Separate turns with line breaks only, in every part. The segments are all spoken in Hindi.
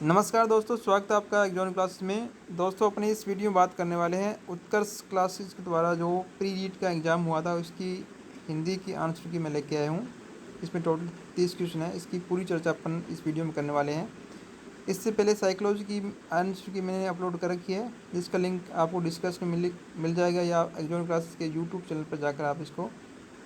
नमस्कार दोस्तों, स्वागत है आपका एग्जाम क्लासेस में। दोस्तों, अपनी इस वीडियो में बात करने वाले हैं उत्कर्ष क्लासेस के द्वारा जो प्री रीट का एग्ज़ाम हुआ था उसकी हिंदी की आंसर की मैं लेके आया हूँ। इसमें टोटल 30 क्वेश्चन है। इसकी पूरी चर्चा अपन इस वीडियो में करने वाले हैं। इससे पहले साइकोलॉजी की आंसर की मैंने अपलोड कर रखी है, जिसका लिंक आपको डिस्क्रिप्शन में मिल जाएगा, या एग्जाम क्लासेस के यूट्यूब चैनल पर जाकर आप इसको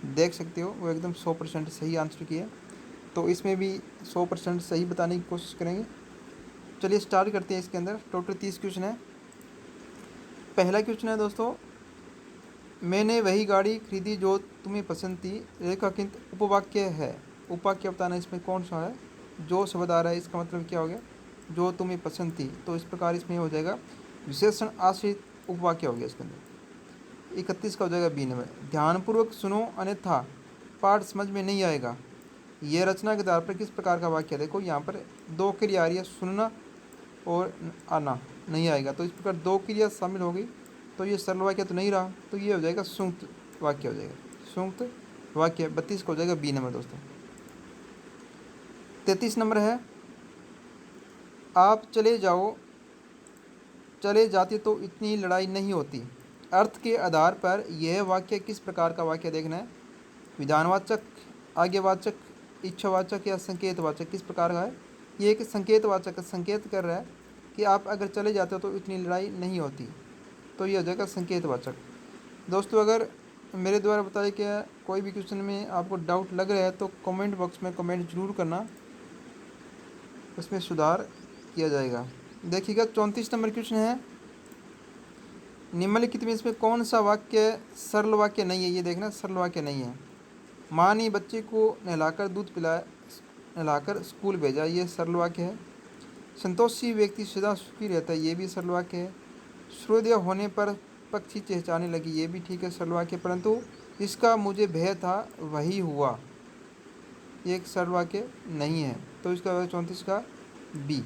देख सकते हो। वो एकदम 100% सही आंसर की है, तो इसमें भी 100% सही बताने की कोशिश करेंगे। चलिए स्टार्ट करते हैं। इसके अंदर टोटल 30 क्वेश्चन है। पहला क्वेश्चन है दोस्तों, मैंने वही गाड़ी खरीदी जो तुम्हें पसंद थी। रेखांकित उपवाक्य है। उपवाक्य बताना इसमें कौन सा है। जो शब्द आ रहा है इसका मतलब क्या हो गया, जो तुम्हें पसंद थी। तो इस प्रकार इसमें हो जाएगा विशेषण आश्रित उपवाक्य हो गया। इसके अंदर 31 का हो जाएगा बी नंबर। ध्यानपूर्वक सुनो अन्यथा पाठ समझ में नहीं आएगा। यह रचना के आधार पर किस प्रकार का वाक्य है। देखो यहाँ पर दो क्रिया आ रही है, सुनना और आना नहीं आएगा, तो इस प्रकार दो क्रिया शामिल हो गई, तो ये सरल वाक्य तो नहीं रहा, तो ये हो जाएगा संयुक्त वाक्य हो जाएगा। संयुक्त वाक्य 32 का हो जाएगा बी नंबर दोस्तों। 33 नंबर है, आप चले जाओ, चले जाते तो इतनी लड़ाई नहीं होती। अर्थ के आधार पर यह वाक्य किस प्रकार का वाक्य देखना है। विधानवाचक, आज्ञावाचक, इच्छावाचक या संकेतवाचक, किस प्रकार का है। ये एक संकेतवाचक संकेत कर रहा है कि आप अगर चले जाते हो तो इतनी लड़ाई नहीं होती, तो ये हो जाएगा संकेतवाचक। दोस्तों, अगर मेरे द्वारा बताया गया कोई भी क्वेश्चन में आपको डाउट लग रहा है तो कमेंट बॉक्स में कमेंट जरूर करना, उसमें सुधार किया जाएगा। देखिएगा 34 नंबर क्वेश्चन है, निम्नलिखित में इसमें कौन सा वाक्य सरल वाक्य नहीं है। ये देखना, सरल वाक्य नहीं है। माँ ने बच्चे को नहलाकर दूध पिलाया, नहलाकर स्कूल भेजा, ये सरल वाक्य है। संतोषी व्यक्ति सदा सुखी रहता है, ये भी सरल वाक्य है। सूर्योदय होने पर पक्षी चहचहाने लगी, ये भी ठीक है, सरल वाक्य। परंतु जिसका मुझे भय था वही हुआ, ये एक सरल वाक्य नहीं है, तो इसका 34 का बी।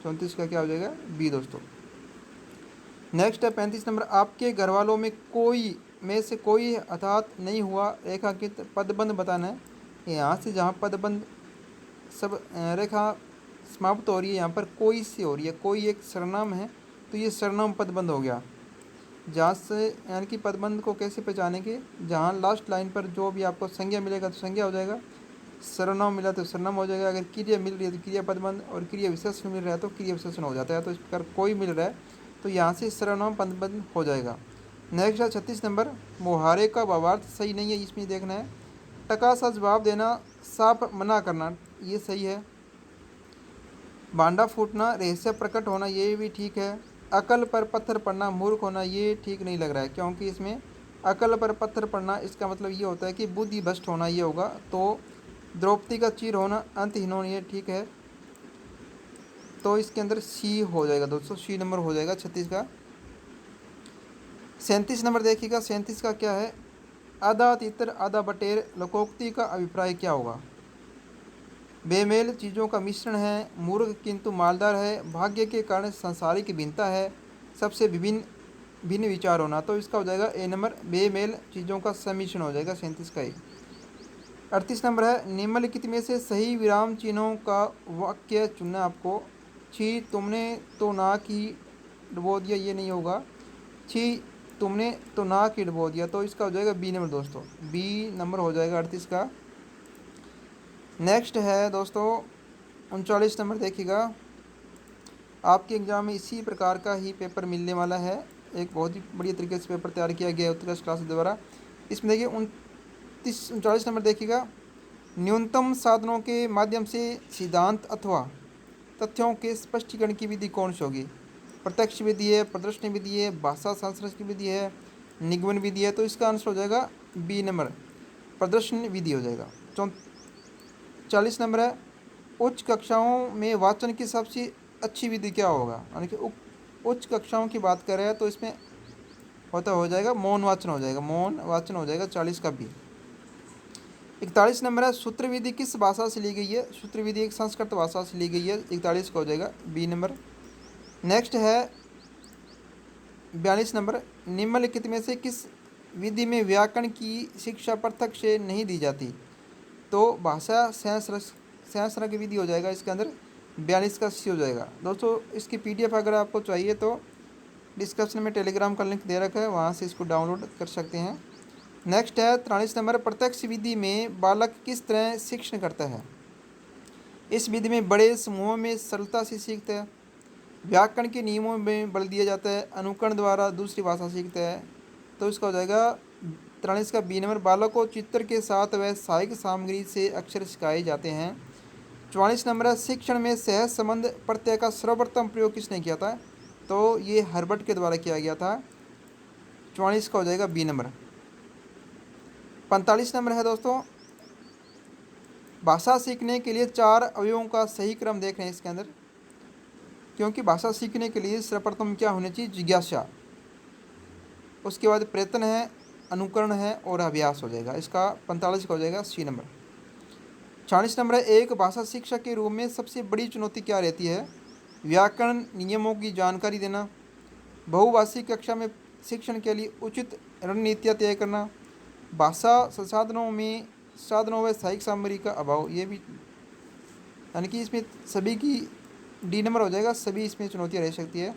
34 का क्या हो जाएगा, बी दोस्तों। नेक्स्ट है 35 नंबर, आपके घर वालों में से कोई हताहत नहीं हुआ। रेखांकित पदबंध बताना है। यहाँ से जहाँ पदबंध सब रेखा समाप्त हो रही है, यहाँ पर कोई से हो रही है, कोई एक सर्वनाम है, तो ये सर्वनाम पदबंध हो गया। जहाँ से यानी कि पदबंध को कैसे पहचानेंगे, जहाँ लास्ट लाइन पर जो भी आपको संज्ञा मिलेगा तो संज्ञा हो जाएगा, सर्वनाम मिला तो सर्वनाम हो जाएगा। अगर क्रिया मिल रही है तो क्रिया पदबंध, और क्रिया विशेषण मिल रहा है तो क्रिया विशेषण हो जाता है। तो इस प्रकार कोई मिल रहा है तो यहाँ से सर्वनाम पदबंध हो जाएगा। नेक्स्ट है 36 नंबर, मुहारे का भावार्थ सही नहीं है, इसमें देखना है। टका सा जवाब देना, साफ मना करना, ये सही है। भांडा फूटना, रहस्य प्रकट होना, ये भी ठीक है। अकल पर पत्थर पड़ना, मूर्ख होना, ये ठीक नहीं लग रहा है, क्योंकि इसमें अकल पर पत्थर पड़ना इसका मतलब ये होता है कि बुद्धि भ्रष्ट होना, ये होगा। तो द्रौपदी का चीर होना, अंतहीन होना, ये ठीक है। तो इसके अंदर सी हो जाएगा दोस्तों, सी नंबर हो जाएगा 36 का। 37 नंबर देखिएगा, 37 का क्या है, आधा तितर आधा बटेर, लोकोक्ति का अभिप्राय क्या होगा। बेमेल चीज़ों का मिश्रण है, मूर्ख किंतु मालदार है, भाग्य के कारण सांसारिक भिन्नता है, सबसे विभिन्न भिन्न विचार होना, तो इसका हो जाएगा ए नंबर, बेमेल चीज़ों का सम्मिश्रण हो जाएगा 37 का ए। 38 नंबर है, निम्नलिखित में से सही विराम चिन्हों का वाक्य चुनना आपको। छी तुमने तो नाक ही डुबो दिया, ये नहीं होगा। छी तुमने तो नाक ही डुबो दिया, तो इसका हो जाएगा बी नंबर दोस्तों, बी नंबर हो जाएगा 38 का। नेक्स्ट है दोस्तों 39 नंबर देखिएगा, आपके एग्ज़ाम में इसी प्रकार का ही पेपर मिलने वाला है। एक बहुत ही बढ़िया तरीके से पेपर तैयार किया गया है उत्कर्ष क्लास द्वारा। इसमें देखिए 39 नंबर देखिएगा, न्यूनतम साधनों के माध्यम से सिद्धांत अथवा तथ्यों के स्पष्टीकरण की विधि कौन सी होगी। प्रत्यक्ष विधि है, प्रदर्शन विधि है, भाषा शास्त्र की विधि है, निगमन विधि है, तो इसका आंसर हो जाएगा बी नंबर, प्रदर्शन विधि हो जाएगा। 40 नंबर है, उच्च कक्षाओं में वाचन की सबसे अच्छी विधि क्या होगा, यानी कि उच्च कक्षाओं की बात कर रहे हैं, तो इसमें हो जाएगा मौन वाचन हो जाएगा, मौन वाचन हो जाएगा 40 का भी। 41 नंबर है, सूत्र विधि किस भाषा से ली गई है। सूत्र विधि एक संस्कृत भाषा से ली गई है, 41 का हो जाएगा बी नंबर। नेक्स्ट है 42 नंबर, निम्नलिखित में से किस विधि में व्याकरण की शिक्षा पृथक से नहीं दी जाती। तो भाषा सहस्र की विधि हो जाएगा इसके अंदर, 42 का सी हो जाएगा। दोस्तों इसकी PDF अगर आपको चाहिए तो डिस्क्रिप्शन में टेलीग्राम का लिंक दे रखा है, वहाँ से इसको डाउनलोड कर सकते हैं। नेक्स्ट है 43 नंबर, प्रत्यक्ष विधि में बालक किस तरह शिक्षण करता है। इस विधि में बड़े समूहों में सरलता से सीखता है, व्याकरण के नियमों में बल दिया जाता है, अनुकरण द्वारा दूसरी भाषा सीखता है। तो इसका हो जाएगा 43 का बी नंबर, बालक को चित्र के साथ व सहायक सामग्री से अक्षर सिखाए जाते हैं। 44 नंबर है, शिक्षण में सहज संबंध प्रत्यय का सर्वप्रथम प्रयोग किसने किया था। तो ये हर्बर्ट के द्वारा किया गया था। 44 का हो जाएगा बी नंबर। 45 नंबर है दोस्तों, भाषा सीखने के लिए 4 अवयवों का सही क्रम देख रहे हैं इसके अंदर, क्योंकि भाषा सीखने के लिए सर्वप्रथम क्या होनी चाहिए, जिज्ञासा, उसके बाद प्रयत्न है, अनुकरण है और अभ्यास हो जाएगा। इसका 45 का हो जाएगा सी नंबर। 46 नंबर है, एक भाषा शिक्षक के रूप में सबसे बड़ी चुनौती क्या रहती है। व्याकरण नियमों की जानकारी देना, बहुभाषी कक्षा में शिक्षण के लिए उचित रणनीतियाँ तय करना, भाषा साधनों व सहायक सामग्री का अभाव, ये भी यानी कि इसमें सभी की डी नंबर हो जाएगा, सभी इसमें चुनौतियाँ रह सकती है।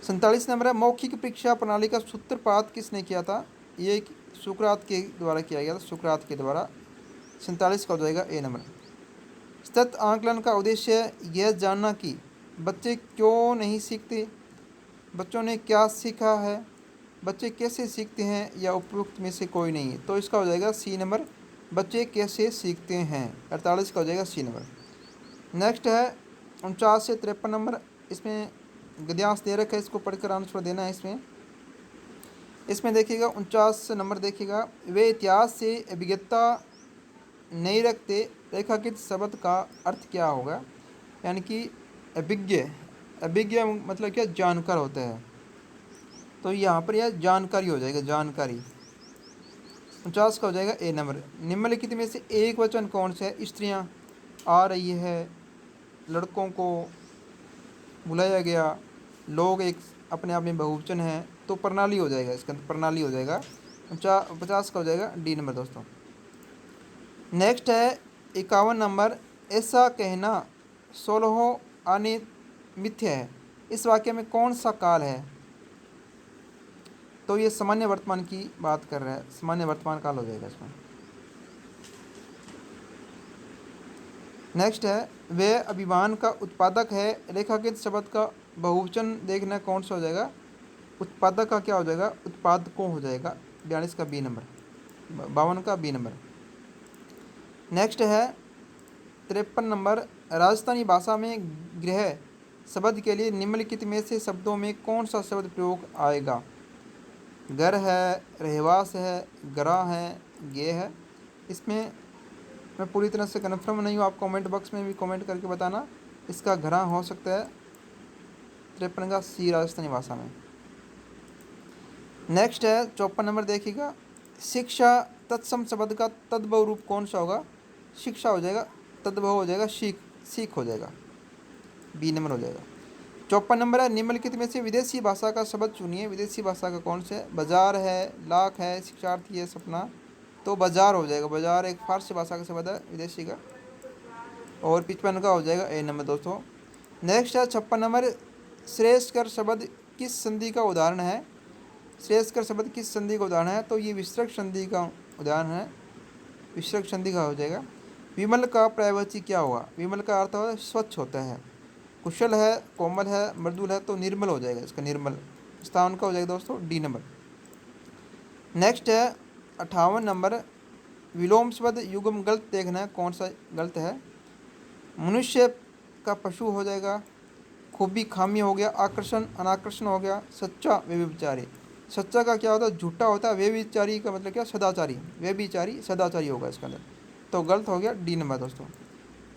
47 नंबर है, मौखिक परीक्षा प्रणाली का सूत्रपात किसने किया था। ये सुकरात के द्वारा किया गया था, सुकरात के द्वारा। 47 का हो जाएगा ए नंबर। सतत आंकलन का उद्देश्य यह जानना कि बच्चे क्यों नहीं सीखते, बच्चों ने क्या सीखा है, बच्चे कैसे सीखते हैं, या उपयुक्त में से कोई नहीं। तो इसका हो जाएगा सी नंबर, बच्चे कैसे सीखते हैं। 48 का हो जाएगा सी नंबर। नेक्स्ट है 49 से 53 नंबर, इसमें गद्यांश दे रखा है, इसको पढ़कर आंसर देना है। इसमें देखिएगा 49 नंबर देखिएगा, वे इतिहास से अभिज्ञता नहीं रखते, रेखांकित शब्द का अर्थ क्या होगा। यानी कि अभिज्ञ मतलब क्या, जानकार होता है, तो यहाँ पर यह जानकारी हो जाएगा, जानकारी। 49 का हो जाएगा ए नंबर। निम्नलिखित में से एक वचन कौन सा है। स्त्रियाँ आ रही है, लड़कों को बुलाया गया, लोग एक अपने आप में बहुवचन है, तो प्रणाली हो जाएगा, इसका प्रणाली हो जाएगा। 50 का हो जाएगा डी नंबर दोस्तों। नेक्स्ट है 51 नंबर, ऐसा कहना 16 आने मिथ्या है, इस वाक्य में कौन सा काल है। तो ये सामान्य वर्तमान की बात कर रहा है, सामान्य वर्तमान काल हो जाएगा इसमें। नेक्स्ट है, वह अभिमान का उत्पादक है, रेखांकित शब्द का बहुवचन देखना कौन सा हो जाएगा, उत्पादक का क्या हो जाएगा, उत्पादकों हो जाएगा। 42 का बी नंबर, 52 का बी नंबर। नेक्स्ट है 53 नंबर, राजस्थानी भाषा में गृह शब्द के लिए निम्नलिखित में से शब्दों में कौन सा शब्द प्रयोग आएगा। घर है, रहवास है, ग्रह है, गे है। इसमें मैं पूरी तरह से कन्फर्म नहीं हूँ, आप कमेंट बॉक्स में भी कमेंट करके बताना। इसका घरा हो सकता है 53 का सी, राजस्थानी भाषा में। नेक्स्ट है 54 नंबर देखिएगा, शिक्षा तत्सम शब्द का तद्भव रूप कौन सा होगा। शिक्षा हो जाएगा, तद्भव हो जाएगा सीख हो जाएगा, बी नंबर हो जाएगा। 54 नंबर है, निम्नलिखित में से विदेशी भाषा का शब्द चुनिए। विदेशी भाषा का कौन सा है। बाजार है, लाख है, शिक्षार्थी है, सपना, तो बाजार हो जाएगा। बाजार एक फारसी भाषा का शब्द है विदेशी का। और 55 का हो जाएगा ए नंबर दोस्तों। नेक्स्ट है 56 नंबर, श्रेष्ठकर शब्द किस संधि का उदाहरण है। श्रेष्ठकर शब्द किस संधि का उदाहरण है, तो ये विसर्ग संधि का उदाहरण है, विसर्ग संधि का हो जाएगा। विमल का पर्यायवाची क्या होगा। विमल का अर्थ है स्वच्छ होता है, कुशल है, कोमल है, मृदुल है, तो निर्मल हो जाएगा इसका, निर्मल। स्थान का हो जाएगा दोस्तों डी नंबर। नेक्स्ट है 58 नंबर, विलोम शब्द युग्म गलत देखना है कौन सा गलत है। मनुष्य का पशु हो जाएगा, खूबी खामी हो गया, आकर्षण अनाकर्षण हो गया, सच्चा व्यभिचारी। सच्चा का क्या होता है, झूठा होता है, व्यभिचारी का मतलब क्या, सदाचारी, व्यभिचारी सदाचारी होगा इसके अंदर, तो गलत हो गया डी नंबर दोस्तों।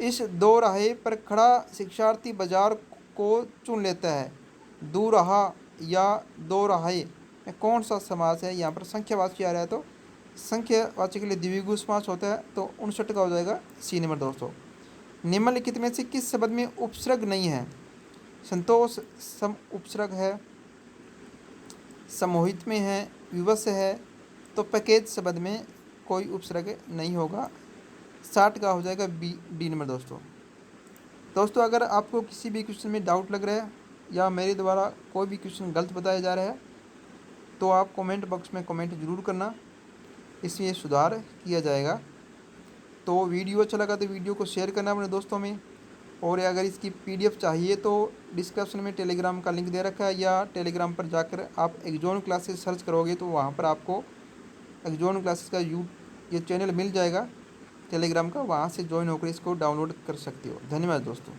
इस दो राहे पर खड़ा शिक्षार्थी बाजार को चुन लेता है। दो राह या दो राहे में कौन सा समास है। यहाँ पर संख्यावाची आ रहा है, तो संख्यावाची के लिए द्विगु समास होता है, तो 59 का हो जाएगा सी नंबर दोस्तों। निम्नलिखित में से किस शब्द में उपसर्ग नहीं है। संतोष सम उपसर्ग है, समोहित में है, विवश है, तो पैकेज शब्द में कोई उपसर्ग नहीं होगा। 60 का हो जाएगा बी डी नंबर दोस्तों। दोस्तों अगर आपको किसी भी क्वेश्चन में डाउट लग रहा है या मेरे द्वारा कोई भी क्वेश्चन गलत बताया जा रहा है तो आप कमेंट बॉक्स में कमेंट ज़रूर करना, इसमें सुधार किया जाएगा। तो वीडियो अच्छा लगा तो वीडियो को शेयर करना अपने दोस्तों में, और अगर इसकी PDF चाहिए तो डिस्क्रिप्शन में टेलीग्राम का लिंक दे रखा है, या टेलीग्राम पर जाकर आप एक्जॉन क्लासेस सर्च करोगे तो वहाँ पर आपको एक्जॉन क्लासेस का ये चैनल मिल जाएगा टेलीग्राम का, वहाँ से ज्वाइन होकर इसको डाउनलोड कर सकते हो। धन्यवाद दोस्तों।